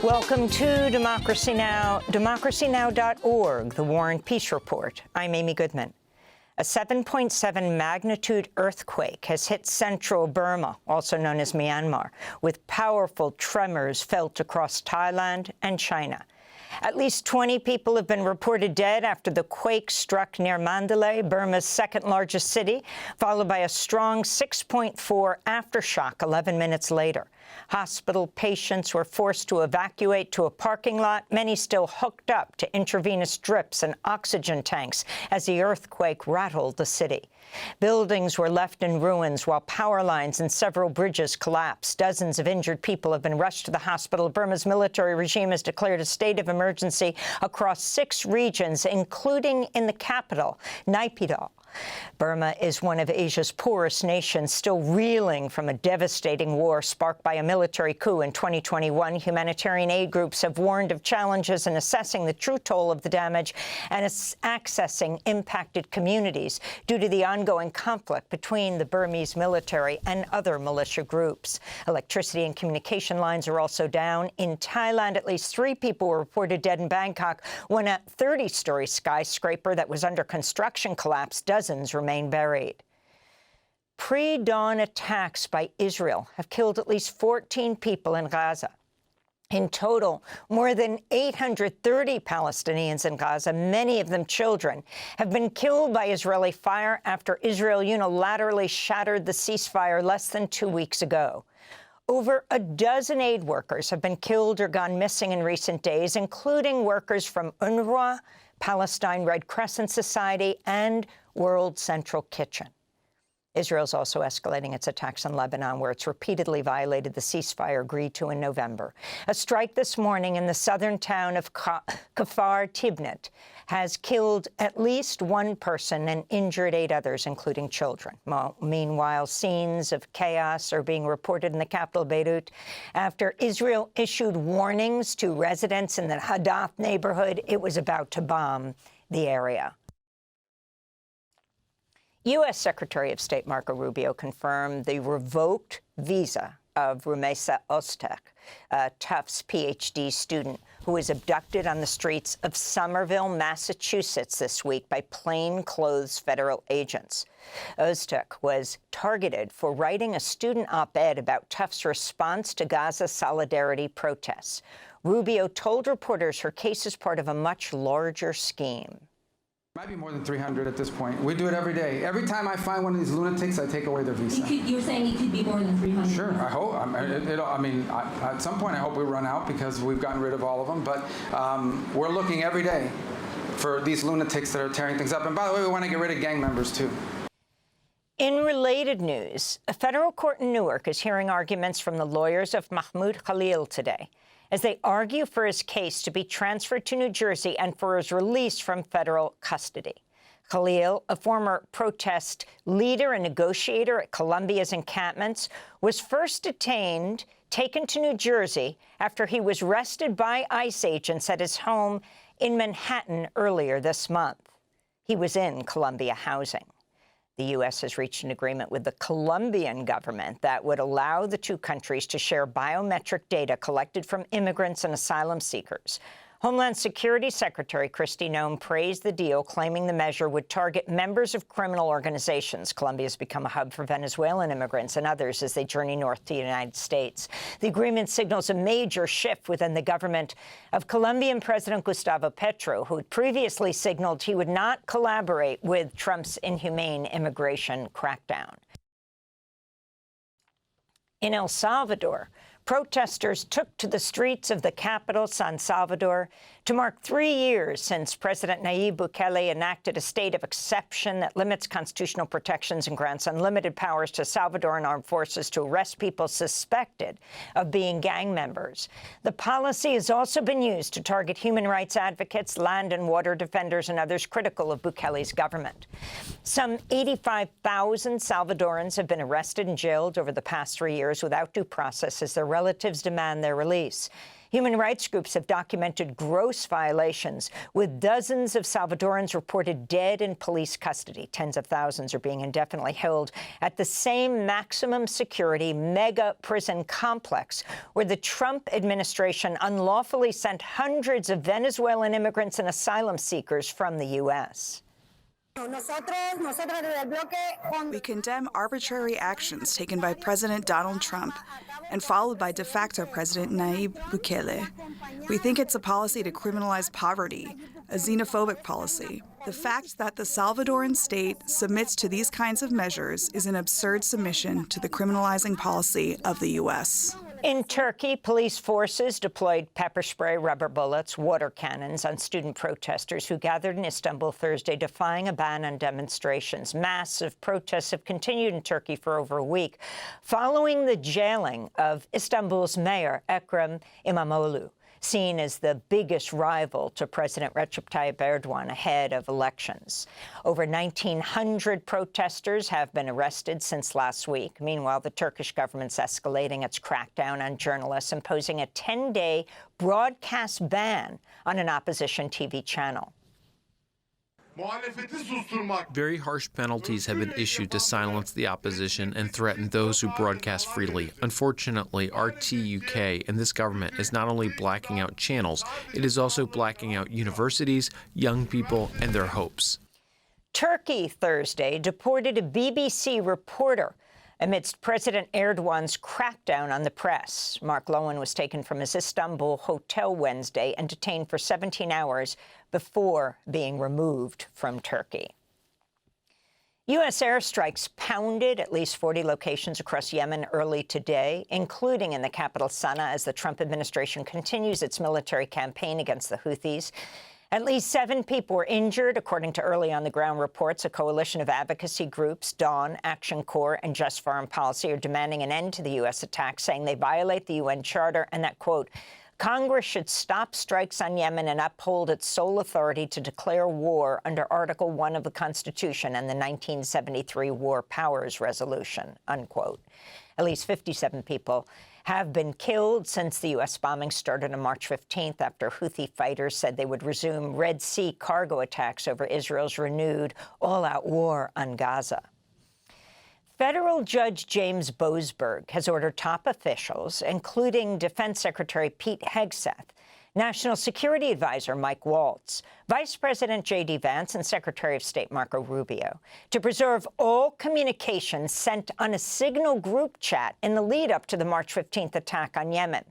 Welcome to Democracy Now!, democracynow.org, the War and Peace Report. I'm Amy Goodman. A 7.7 magnitude earthquake has hit central Burma, also known as Myanmar, with powerful tremors felt across Thailand and China. At least 20 people have been reported dead after the quake struck near Mandalay, Burma's second-largest city, followed by a strong 6.4 aftershock 11 minutes later. Hospital patients were forced to evacuate to a parking lot, many still hooked up to intravenous drips and oxygen tanks as the earthquake rattled the city. Buildings were left in ruins while power lines and several bridges collapsed. Dozens of injured people have been rushed to the hospital. Burma's military regime has declared a state of emergency across 6 regions, including in the capital, Naypyidaw. Burma is one of Asia's poorest nations, still reeling from a devastating war sparked by a military coup in 2021. Humanitarian aid groups have warned of challenges in assessing the true toll of the damage and accessing impacted communities due to the ongoing conflict between the Burmese military and other militia groups. Electricity and communication lines are also down. In Thailand, at least 3 people were reported dead in Bangkok when a 30-story skyscraper that was under construction collapsed. Dozens remain buried. Pre-dawn attacks by Israel have killed at least 14 people in Gaza. In total, more than 830 Palestinians in Gaza, many of them children, have been killed by Israeli fire after Israel unilaterally shattered the ceasefire less than 2 weeks ago. Over a dozen aid workers have been killed or gone missing in recent days, including workers from UNRWA, Palestine Red Crescent Society, and World Central Kitchen. Israel's also escalating its attacks on Lebanon, where it's repeatedly violated the ceasefire agreed to in November. A strike this morning in the southern town of Kfar Tibnit has killed at least 1 person and injured 8 others, including children. Meanwhile, scenes of chaos are being reported in the capital, Beirut, after Israel issued warnings to residents in the Hadath neighborhood it was about to bomb the area. U.S. Secretary of State Marco Rubio confirmed the revoked visa of Rumeysa Ozturk, a Tufts Ph.D. student who was abducted on the streets of Somerville, Massachusetts this week by plainclothes federal agents. Ozturk was targeted for writing a student op-ed about Tufts' response to Gaza solidarity protests. Rubio told reporters her case is part of a much larger scheme. Might be more than 300 at this point. We do it every day. Every time I find one of these lunatics, I take away their visa. You're saying it could be more than 300? Sure, I hope. At some point, I hope we run out because we've gotten rid of all of them. But we're looking every day for these lunatics that are tearing things up. And by the way, we want to get rid of gang members, too. In related news, a federal court in Newark is hearing arguments from the lawyers of Mahmoud Khalil today, as they argue for his case to be transferred to New Jersey and for his release from federal custody. Khalil, a former protest leader and negotiator at Columbia's encampments, was first detained, taken to New Jersey after he was arrested by ICE agents at his home in Manhattan earlier this month. He was in Columbia housing. The U.S. has reached an agreement with the Colombian government that would allow the 2 countries to share biometric data collected from immigrants and asylum seekers. Homeland Security Secretary Kristi Noem praised the deal, claiming the measure would target members of criminal organizations. Colombia has become a hub for Venezuelan immigrants and others as they journey north to the United States. The agreement signals a major shift within the government of Colombian President Gustavo Petro, who had previously signaled he would not collaborate with Trump's inhumane immigration crackdown. In El Salvador, protesters took to the streets of the capital, San Salvador, to mark 3 years since President Nayib Bukele enacted a state of exception that limits constitutional protections and grants unlimited powers to Salvadoran armed forces to arrest people suspected of being gang members. The policy has also been used to target human rights advocates, land and water defenders, and others critical of Bukele's government. Some 85,000 Salvadorans have been arrested and jailed over the past 3 years without due process as their relatives demand their release. Human rights groups have documented gross violations, with dozens of Salvadorans reported dead in police custody. Tens of thousands are being indefinitely held at the same maximum security mega prison complex where the Trump administration unlawfully sent hundreds of Venezuelan immigrants and asylum seekers from the U.S. We condemn arbitrary actions taken by President Donald Trump and followed by de facto President Nayib Bukele. We think it's a policy to criminalize poverty, a xenophobic policy. The fact that the Salvadoran state submits to these kinds of measures is an absurd submission to the criminalizing policy of the U.S. In Turkey, police forces deployed pepper spray, rubber bullets, water cannons on student protesters who gathered in Istanbul Thursday defying a ban on demonstrations. Massive protests have continued in Turkey for over a week following the jailing of Istanbul's mayor, Ekrem İmamoğlu, seen as the biggest rival to President Recep Tayyip Erdogan ahead of elections. Over 1,900 protesters have been arrested since last week. Meanwhile, the Turkish government's escalating its crackdown on journalists, imposing a 10-day broadcast ban on an opposition TV channel. Very harsh penalties have been issued to silence the opposition and threaten those who broadcast freely. Unfortunately, RT UK and this government is not only blacking out channels, it is also blacking out universities, young people, and their hopes. Turkey Thursday deported a BBC reporter amidst President Erdogan's crackdown on the press. Mark Lowen was taken from his Istanbul hotel Wednesday and detained for 17 hours before being removed from Turkey. U.S. airstrikes pounded at least 40 locations across Yemen early today, including in the capital Sana'a, as the Trump administration continues its military campaign against the Houthis. At least 7 people were injured, according to early-on-the-ground reports. A coalition of advocacy groups, Dawn, Action Corps, and Just Foreign Policy, are demanding an end to the U.S. attacks, saying they violate the UN Charter and that, quote, Congress should stop strikes on Yemen and uphold its sole authority to declare war under Article 1 of the Constitution and the 1973 War Powers Resolution, unquote. At least 57 people have been killed since the U.S. bombing started on March 15th after Houthi fighters said they would resume Red Sea cargo attacks over Israel's renewed all-out war on Gaza. Federal Judge James Boasberg has ordered top officials, including Defense Secretary Pete Hegseth, National Security Advisor Mike Waltz, Vice President J.D. Vance, and Secretary of State Marco Rubio, to preserve all communications sent on a Signal group chat in the lead-up to the March 15th attack on Yemen.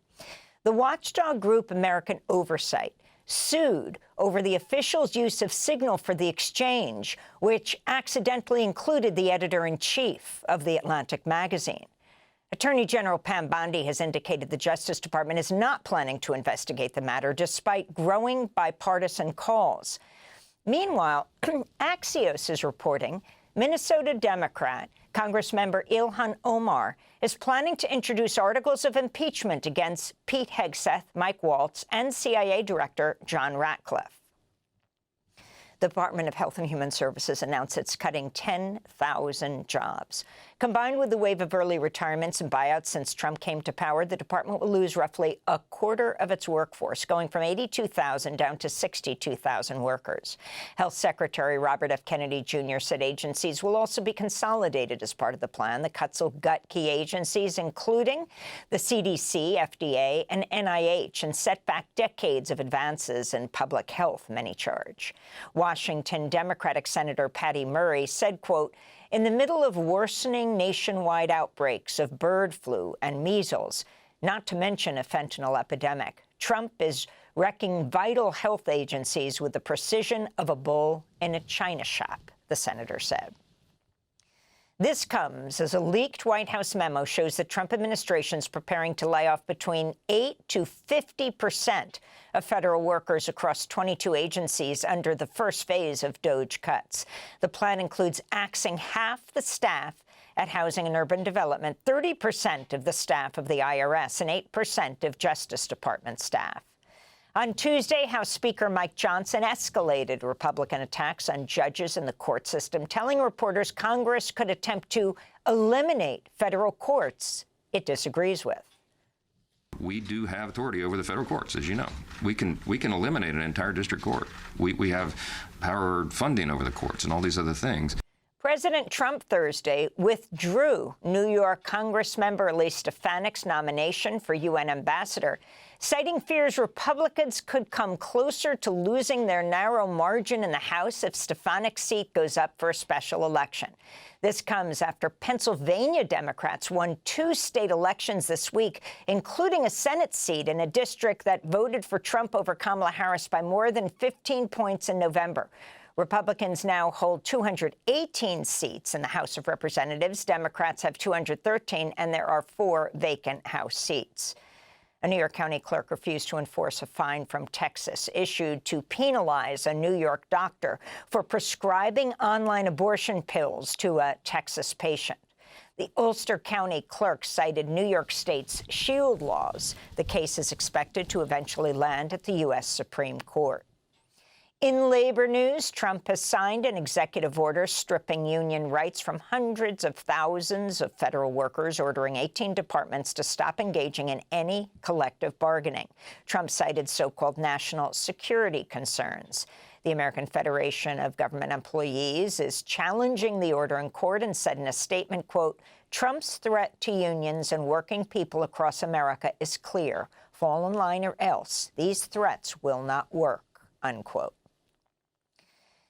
The watchdog group American Oversight sued over the officials' use of Signal for the exchange, which accidentally included the editor-in-chief of The Atlantic magazine. Attorney General Pam Bondi has indicated the Justice Department is not planning to investigate the matter, despite growing bipartisan calls. Meanwhile, Axios is reporting Minnesota Democrat Congressmember Ilhan Omar is planning to introduce articles of impeachment against Pete Hegseth, Mike Waltz, and CIA Director John Ratcliffe. The Department of Health and Human Services announced it's cutting 10,000 jobs. Combined with the wave of early retirements and buyouts since Trump came to power, the department will lose roughly a quarter of its workforce, going from 82,000 down to 62,000 workers. Health Secretary Robert F. Kennedy Jr. said agencies will also be consolidated as part of the plan. The cuts will gut key agencies, including the CDC, FDA, and NIH, and set back decades of advances in public health, many charge. Washington Democratic Senator Patty Murray said, quote, in the middle of worsening nationwide outbreaks of bird flu and measles, not to mention a fentanyl epidemic, Trump is wrecking vital health agencies with the precision of a bull in a china shop, the senator said. This comes as a leaked White House memo shows the Trump administration is preparing to lay off between 8 to 50% of federal workers across 22 agencies under the first phase of DOGE cuts. The plan includes axing half the staff at Housing and Urban Development, 30% of the staff of the IRS, and 8% of Justice Department staff. On Tuesday, House Speaker Mike Johnson escalated Republican attacks on judges in the court system, telling reporters Congress could attempt to eliminate federal courts it disagrees with. we do have authority over the federal courts, as you know. We can eliminate an entire district court. We have power funding over the courts and all these other things. President Trump Thursday withdrew New York Congressmember Elise Stefanik's nomination for UN ambassador, citing fears Republicans could come closer to losing their narrow margin in the House if Stefanik's seat goes up for a special election. This comes after Pennsylvania Democrats won 2 state elections this week, including a Senate seat in a district that voted for Trump over Kamala Harris by more than 15 points in November. Republicans now hold 218 seats in the House of Representatives. Democrats have 213, and there are 4 vacant House seats. A New York County clerk refused to enforce a fine from Texas issued to penalize a New York doctor for prescribing online abortion pills to a Texas patient. The Ulster County clerk cited New York State's shield laws. The case is expected to eventually land at the U.S. Supreme Court. In labor news, Trump has signed an executive order stripping union rights from hundreds of thousands of federal workers, ordering 18 departments to stop engaging in any collective bargaining. Trump cited so-called national security concerns. The American Federation of Government Employees is challenging the order in court and said in a statement, quote, Trump's threat to unions and working people across America is clear. Fall in line or else. These threats will not work, unquote.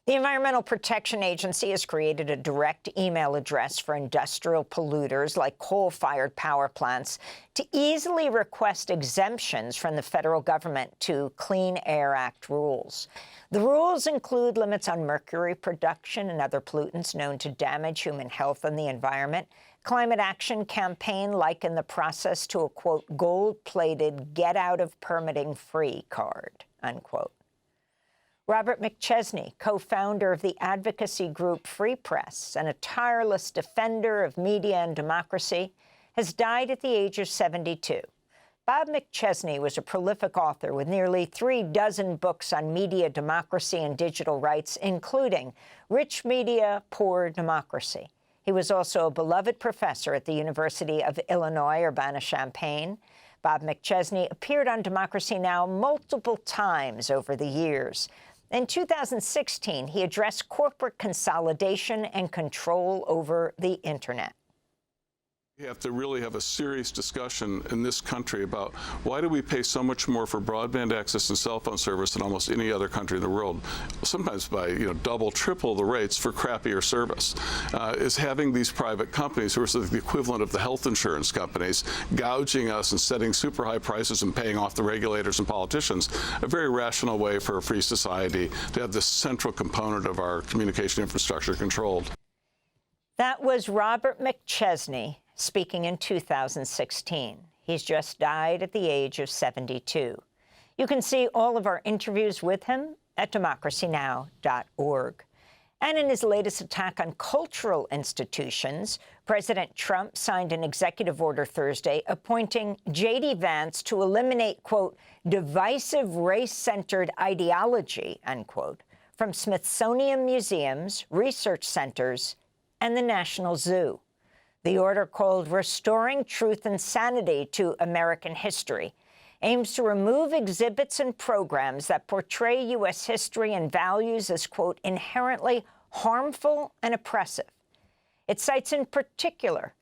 The Environmental Protection Agency has created a direct email address for industrial polluters like coal-fired power plants to easily request exemptions from the federal government to Clean Air Act rules. The rules include limits on mercury production and other pollutants known to damage human health and the environment. Climate Action Campaign likened the process to a, quote, gold-plated get-out-of-permitting-free card, unquote. Robert McChesney, co-founder of the advocacy group Free Press and a tireless defender of media and democracy, has died at the age of 72. Bob McChesney was a prolific author with nearly 36 books on media, democracy, and digital rights, including Rich Media, Poor Democracy. He was also a beloved professor at the University of Illinois, Urbana-Champaign. Bob McChesney appeared on Democracy Now! Multiple times over the years. In 2016, he addressed corporate consolidation and control over the Internet. We have to really have a serious discussion in this country about why do we pay so much more for broadband access and cell phone service than almost any other country in the world, sometimes by double, triple the rates for crappier service. Is having these private companies, who are sort of the equivalent of the health insurance companies, gouging us and setting super high prices and paying off the regulators and politicians, a very rational way for a free society to have this central component of our communication infrastructure controlled. That was Robert McChesney speaking in 2016. He's just died at the age of 72. You can see all of our interviews with him at democracynow.org. And in his latest attack on cultural institutions, President Trump signed an executive order Thursday appointing J.D. Vance to eliminate, quote, divisive race-centered ideology, unquote, from Smithsonian museums, research centers, and the National Zoo. The order, called Restoring Truth and Sanity to American History, aims to remove exhibits and programs that portray U.S. history and values as, quote, inherently harmful and oppressive. It cites in particular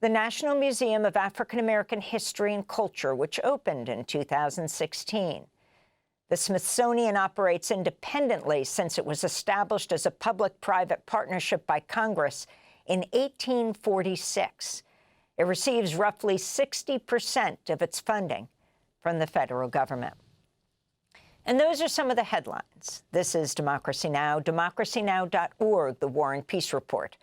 the National Museum of African American History and Culture, which opened in 2016. The Smithsonian operates independently since it was established as a public-private partnership by Congress in 1846. It receives roughly 60% of its funding from the federal government. And those are some of the headlines. This is Democracy Now!, democracynow.org, the War and Peace Report.